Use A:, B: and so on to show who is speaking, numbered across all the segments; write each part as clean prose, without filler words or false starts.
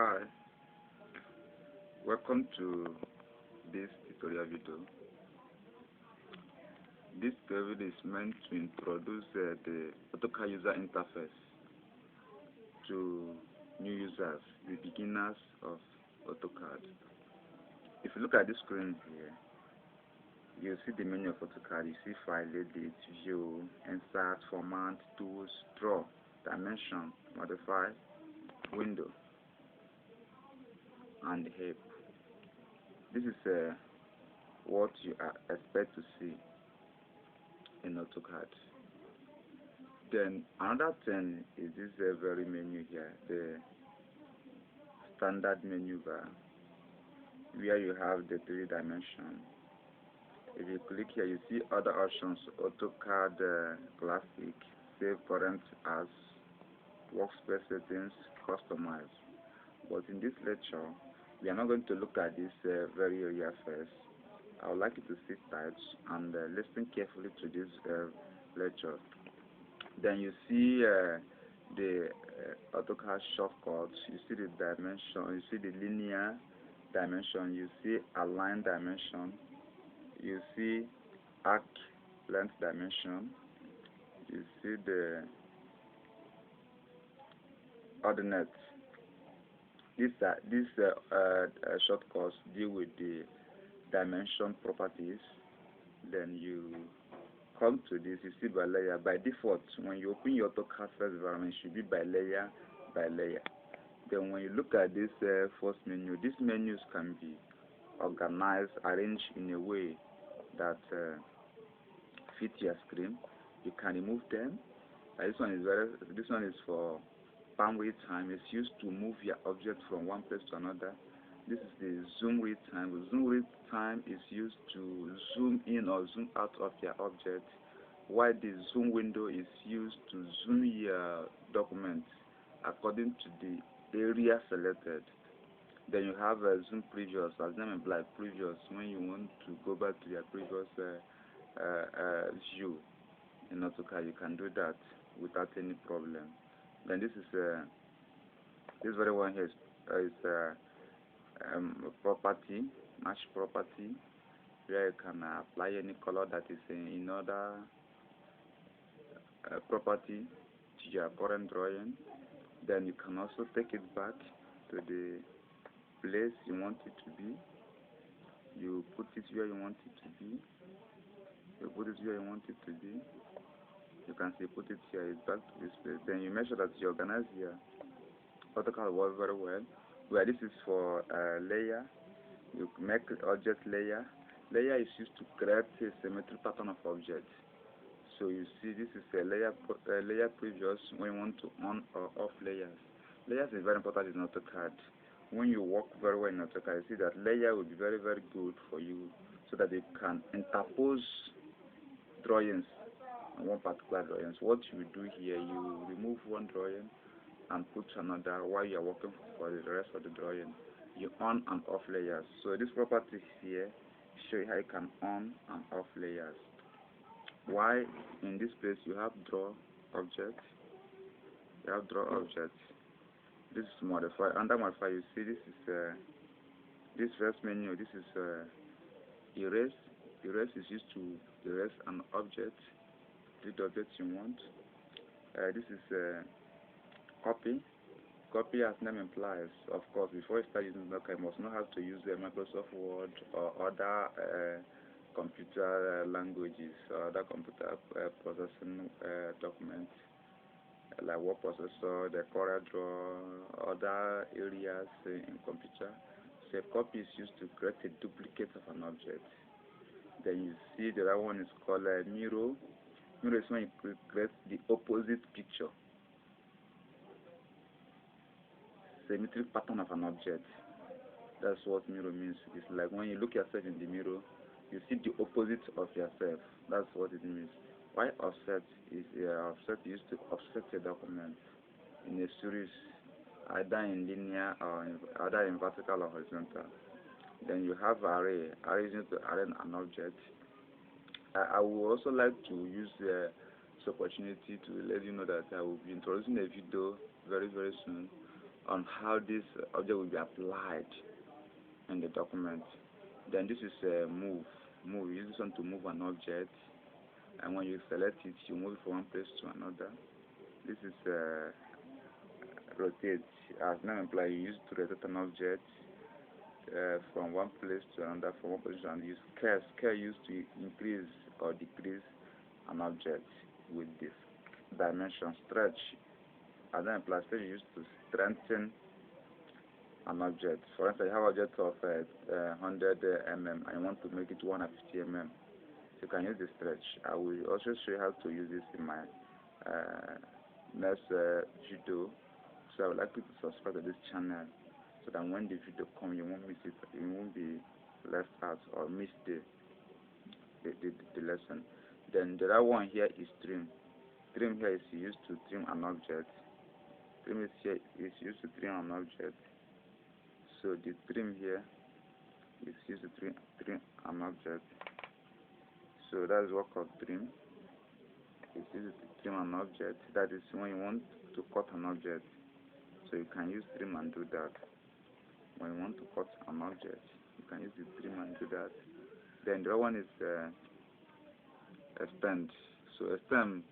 A: Hi, welcome to this tutorial video. This tutorial video is meant to introduce the AutoCAD user interface to new users, the beginners of AutoCAD. If you look at the screen here, you see the menu of AutoCAD. You see File, Edit, View, Insert, Format, Tools, Draw, Dimension, Modify, Window, and Help. This is what you expect to see in AutoCAD. Then another thing is this very menu here, the standard menu bar, where you have the 3 dimension. If you click here, you see other options: AutoCAD Classic, Save Current As, Workspace Settings, Customize. But in this lecture, we are not going to look at this very area first. I would like you to sit tight and listen carefully to this lecture. Then you see the AutoCAD shortcuts. You see the dimension. You see the linear dimension. You see align dimension. You see arc length dimension. You see the ordinate. These shortcuts deal with the dimension properties. Then you come to this, you see by layer. By default, when you open your AutoCAD first environment, it should be by layer by layer. Then when you look at this first menu, these menus can be organized, arranged in a way that fit your screen. You can remove them. This one is for palm read time. It's used to move your object from one place to another. This is the zoom read time. The zoom read time is used to zoom in or zoom out of your object, while the zoom window is used to zoom your document according to the area selected. Then you have a zoom previous, as name implies previous, when you want to go back to your previous view in AutoCAD. You can do that without any problem. Then this is this very one here is property, match property, where you can apply any color that is in other property to your current drawing. Then you can also take it back to the place you want it to be. You put it where you want it to be. You put it where you want it to be. You can see put it here, it's back to this place. Then you make sure that you organize here. AutoCAD works very well. Where this is for layer, you make object layer. Layer is used to create a symmetric pattern of object. So you see this is a layer previous when you want to on or off layers. Layers is very important in AutoCAD. When you work very well in AutoCAD, you see that layer will be very, very good for you, so that you can interpose drawings on one particular drawing. So what you do here, you remove one drawing and put another while you are working for the rest of the drawing. You on and off layers. So this property here show you how you can on and off layers. Why in this place you have draw object, you have draw object. This is modify. Under modify, you see this is this first menu. This is erase. Erase is used to erase an object, the object you want. This is copy. Copy, as name implies, of course, before you start using AutoCAD, you must know how to use Microsoft Word or other computer languages, or other computer processing documents, like word processor, the CorelDRAW, other areas in computer. So a copy is used to create a duplicate of an object. Then you see the other one is called mirror. Mirror is when you create the opposite picture, symmetric pattern of an object. That's what mirror means. It's like when you look yourself in the mirror, you see the opposite of yourself. That's what it means. Why offset is offset used to offset a document in a series, either in linear or either in vertical or horizontal. Then you have array. Array is used to array an object. I would also like to use this opportunity to let you know that I will be introducing a video very, very soon on how this object will be applied in the document. Then this is move. Move. You use this one to move an object, and when you select it, you move it from one place to another. This is rotate. As name implies, you use it to rotate an object from one place to another, from one position, and use scale. Scale used to increase or decrease an object with this dimension. Stretch. As name implies, stretch is used to strengthen an object. For instance, you have an object of 100 mm and you want to make it 150 mm. You can use the stretch. I will also show you how to use this in my next video. So I would like you to subscribe to this channel so that when the video comes, you won't miss it. You won't be left out or miss the lesson. Then the other one here is trim. Trim here is used to trim an object. Trim is here is used to trim an object. So the trim here is used to trim an object. So that is work of trim. It's used to trim an object. That is when you want to cut an object. So you can use trim and do that. When you want to cut an object, you can use the trim and do that. Then the other one is extend. So extend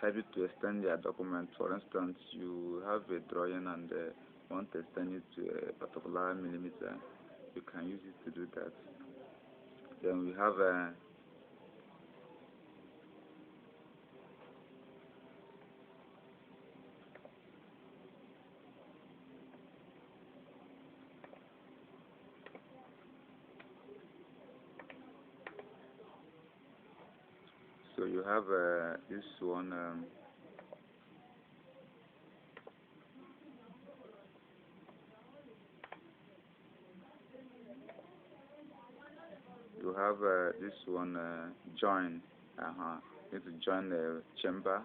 A: helps you to extend your document. For instance, you have a drawing and want to extend it to a particular millimeter. You can use it to do that. Then we have so you have this one. You have this one join. You need to join the chamfer.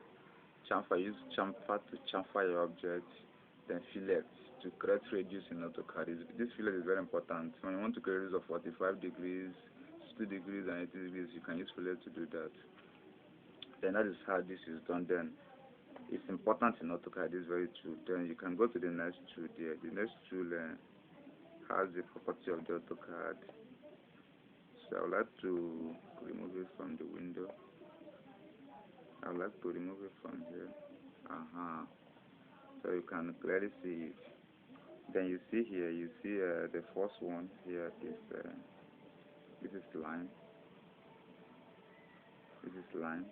A: Chamfer, use chamfer to chamfer your object. Then fillet to create radius in AutoCAD. This fillet is very important. When you want to create radius of 45 degrees, 60 degrees, and 80 degrees, you can use fillet to do that. Then that is how this is done. Then it's important in AutoCAD. This very tool. Then you can go to the next tool there. The next tool has the property of the AutoCAD. So I would like to remove it from the window. I would like to remove it from here. So you can clearly see it. Then you see here, you see the first one here is this is line. This is line.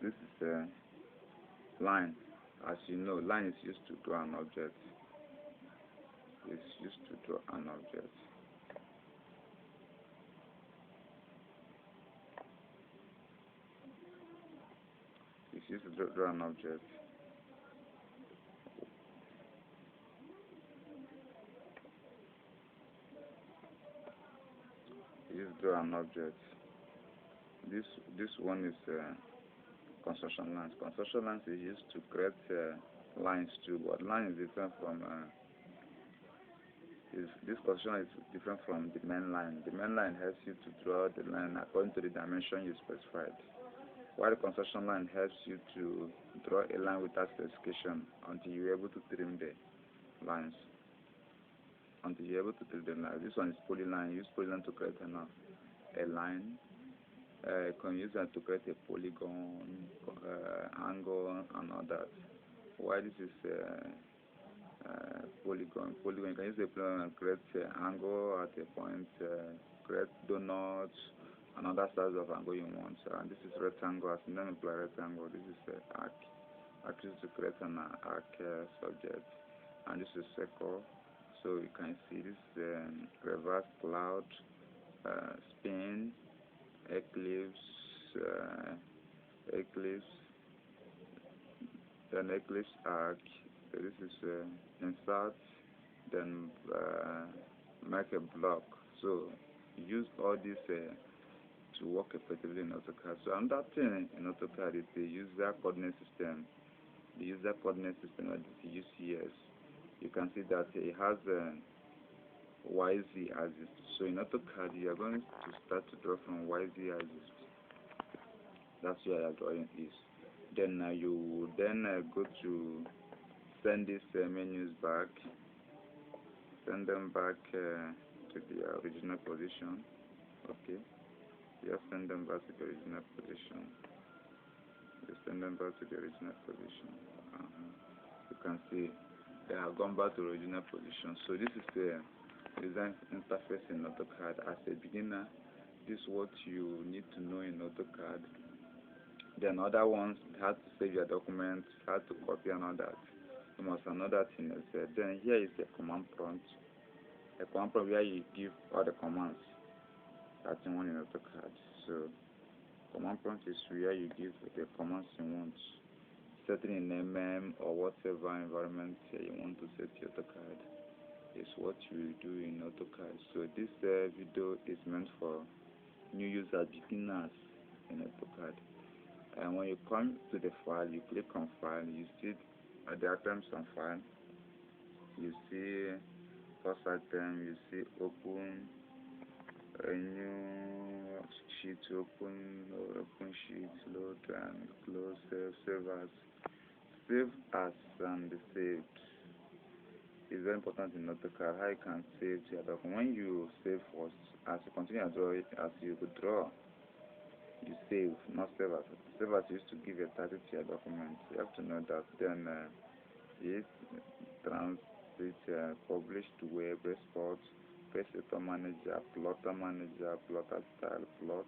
A: This is line. As you know, line is used to draw an object. It's used to draw an object. It's used to draw an object. It's used to draw an object. This one is construction lines. Construction lines is used to create lines too, but line is different from this construction is different from the main line. The main line helps you to draw the line according to the dimension you specified, while the construction line helps you to draw a line without specification until you're able to trim the lines. Until you're able to trim the line. This one is polyline. Use polyline to create a line. You can use that to create a polygon, angle, and all that. Why this is polygon? Polygon, you can use a polygon and create an angle at a point, create donuts, and other styles of angle you want. And this is rectangle. As the name implies, rectangle. This is arc. Arc is to create an arc subject, and this is circle. So you can see this reverse cloud, spin, eclipse, then eclipse arc. So this is insert, then make a block. So use all this to work effectively in AutoCAD. So another thing in AutoCAD is the user coordinate system. The user coordinate system, that is UCS. You can see that it has YZ axis. So in AutoCAD, you are going to start to draw from YZ axis. That's where your drawing is. Then you then go to send these menus back, send them back to the original position. Okay, you send them back to the original position. You send them back to the original position. You can see they have gone back to the original position. So this is the design interface in AutoCAD. As a beginner, this is what you need to know in AutoCAD. Then other ones, how to save your documents, how to copy and all that. You must another thing is then here is the command prompt. A command prompt where you give all the commands that you want in AutoCAD. So command prompt is where you give the commands you want. Setting in or whatever environment you want to set your AutoCAD is what you do in AutoCAD. So this video is meant for new users, beginners in AutoCAD. And when you come to the file, you click on file, you see the items on file, you see first item, you see open a new sheet, open sheet, load and close, save as and saved. It's very important in AutoCAD how you can save your document. When you save first, as you continue to draw it, as you draw, you save, not save as. Save as used to give a title to your document. You have to know that. Then it transit, publish to web, export, editor manager, plotter style, plot,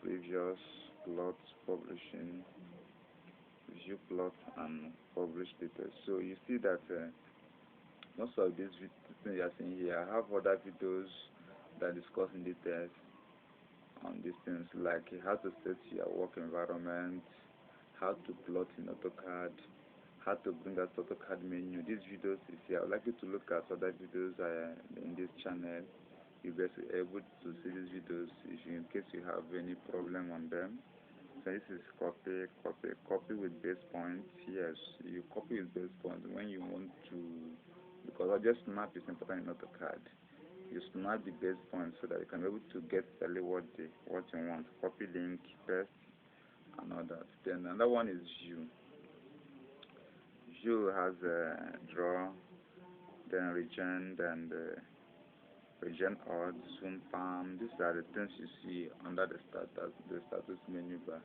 A: previous, plot, publishing, view plot, and publish details. So you see that most of these things you are seeing here, I have other videos that discuss in details on these things, like how to set your work environment, how to plot in AutoCAD, how to bring out AutoCAD menu. These videos is here. I would like you to look at other videos in this channel. You'll be able to see these videos in case you have any problem on them. So this is copy with base points. Yes, you copy with base points when you want to, because object map is important in AutoCAD. You snap the base points so that you can be able to get exactly what you want. Copy link, paste, and all that. Then another one is view. View has draw, then region, and region odd, zoom palm. These are the things you see under the status menu bar.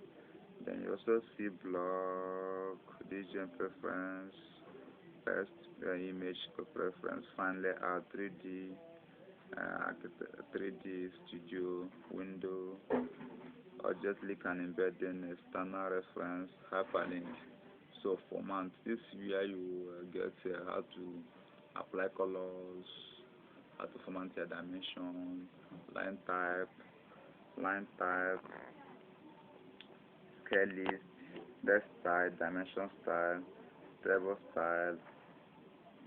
A: Then you also see block, region preference, best image preference, fine layout, 3D. 3D studio, window, object link and embedding, external reference, hyperlink. So format, this is where you get how to apply colors, how to format your dimension, line type, scale list, text style, dimension style, table style,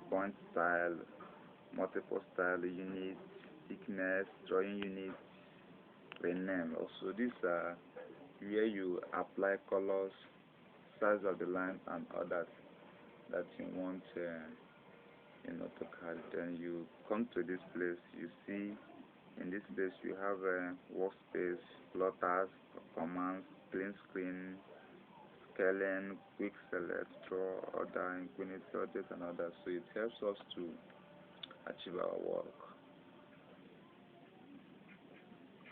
A: point style, multiple style, unit, thickness, drawing unit, rename. Also, these are where you apply colors, size of the line, and others that you want in AutoCAD. Then you come to this place. You see in this place you have a workspace, plotters, commands, clean screen, scaling, quick select, draw, order, infinity object, and others. So it helps us to achieve our work,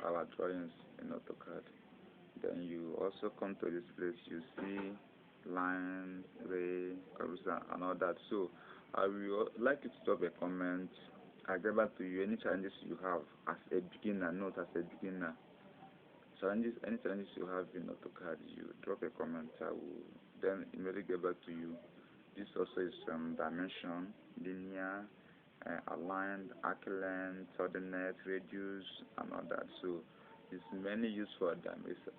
A: our drawings in AutoCAD. Then you also come to this place, you see line, ray, cursor, and all that. So I will like you to drop a comment. I'll get back to you. Any challenges you have as a beginner, not as a beginner. Any challenges you have in AutoCAD, you drop a comment. I will then immediately get back to you. This also is dimension, linear, aligned, arc length, coordinate, radius, and all that. So it's mainly used for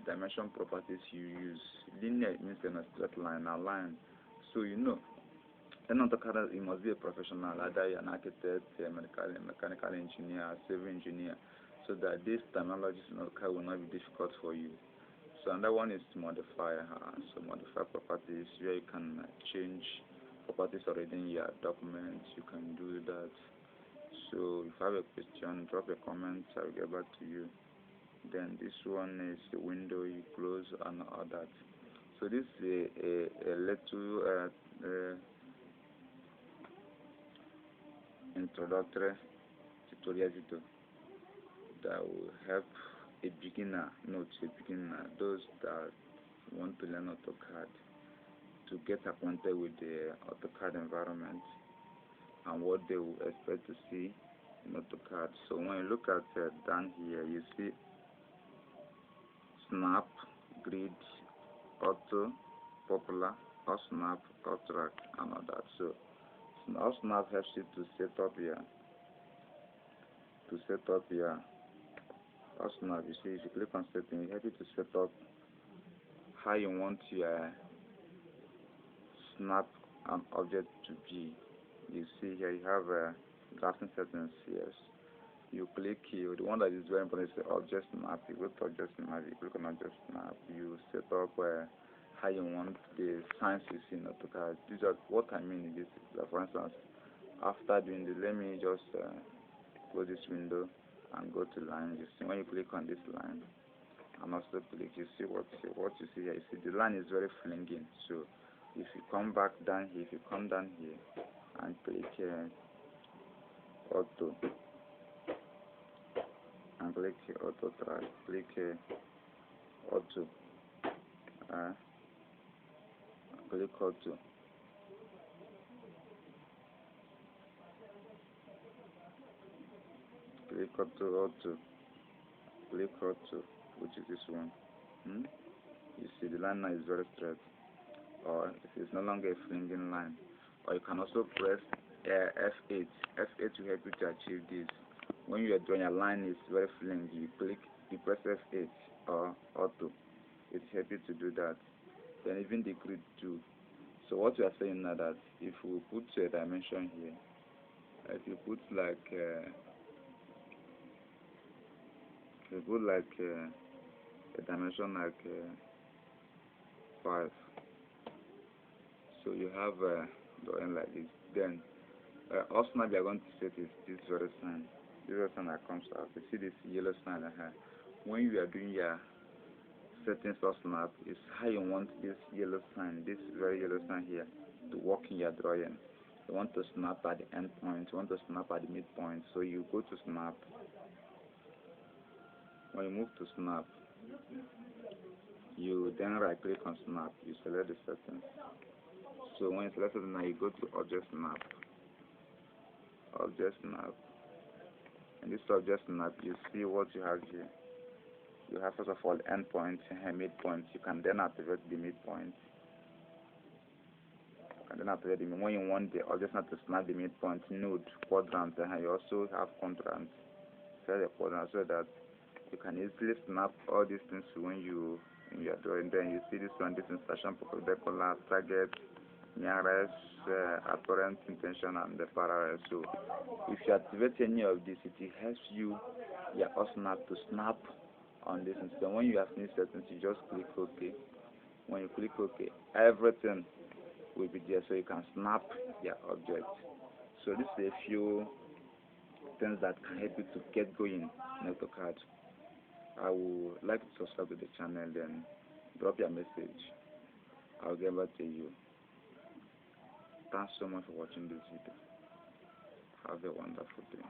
A: dimension properties you use. Linear means in a straight line, aligned. So you know, in AutoCAD, you must be a professional, either you're an architect, a mechanical engineer, civil engineer, so that these terminologies in AutoCAD will not be difficult for you. So another one is to modify. So modify properties where you can change properties already in your document. You can do that. So if you have a question, drop a comment, I'll get back to you. Then this one is the window you close and all that. So this is a little introductory tutorial video that will help a beginner, those that want to learn AutoCAD to get acquainted with the AutoCAD environment and what they will expect to see in AutoCAD. So when you look at down here, you see Snap, Grid, Auto, Popular, or Snap, Track, and all that. So Snap helps you to set up here. Snap, you see, if you click on setting, it helps you to set up how you want your snap an object to be. You see here, you have drafting settings here. You click here, the one that is very important is the object snap. You go to object snap, you click on object snap, you set up how you want the signs you see in AutoCAD. These are what I mean in this. For instance, after doing this, let me just close this window and go to line. You see when you click on this line and also click, you see what you see here. You see the line is very flinging. So if you come back down here, and click auto and click auto track, click auto, click auto. Click auto, which is this one. You see the line now is very straight, or it is no longer a flinging line. Or you can also press F8. F8 will help you to achieve this. When you are drawing a line is very flingy, you press F8 or auto. It helps you to do that. Then even the grid too. So what we are saying now that if we put a dimension here, if you put like a dimension like 5, so you have drawing like this. Then also now we are going to set is this very sign. This very sign that comes out. You see this yellow sign here. When you are doing your settings of snap, is how you want this yellow sign, this very yellow sign here, to work in your drawing. You want to snap at the end point, you want to snap at the midpoint, so you go to snap. When you move to snap, you then right click on snap, you select the settings. So when you select it now, you go to object snap. And this object snap, you see what you have here. You have first of all end point and midpoint. You can then activate the midpoint. When you want the object snap to snap the midpoint, node, quadrant, and you also have quadrant. Set the quadrant so that you can easily snap all these things when you are drawing. Then you see this one, this insertion, perpendicular, target, nearest, apparent, intention, and the parallel. So if you activate any of this, it helps you your snap to snap on this. So when you have new settings, you just click OK. When you click OK, everything will be there, so you can snap your object. So this is a few things that can help you to get going in AutoCAD. I would like to subscribe to the channel, then drop your message. I'll get back to you. Thanks so much for watching this video. Have a wonderful day.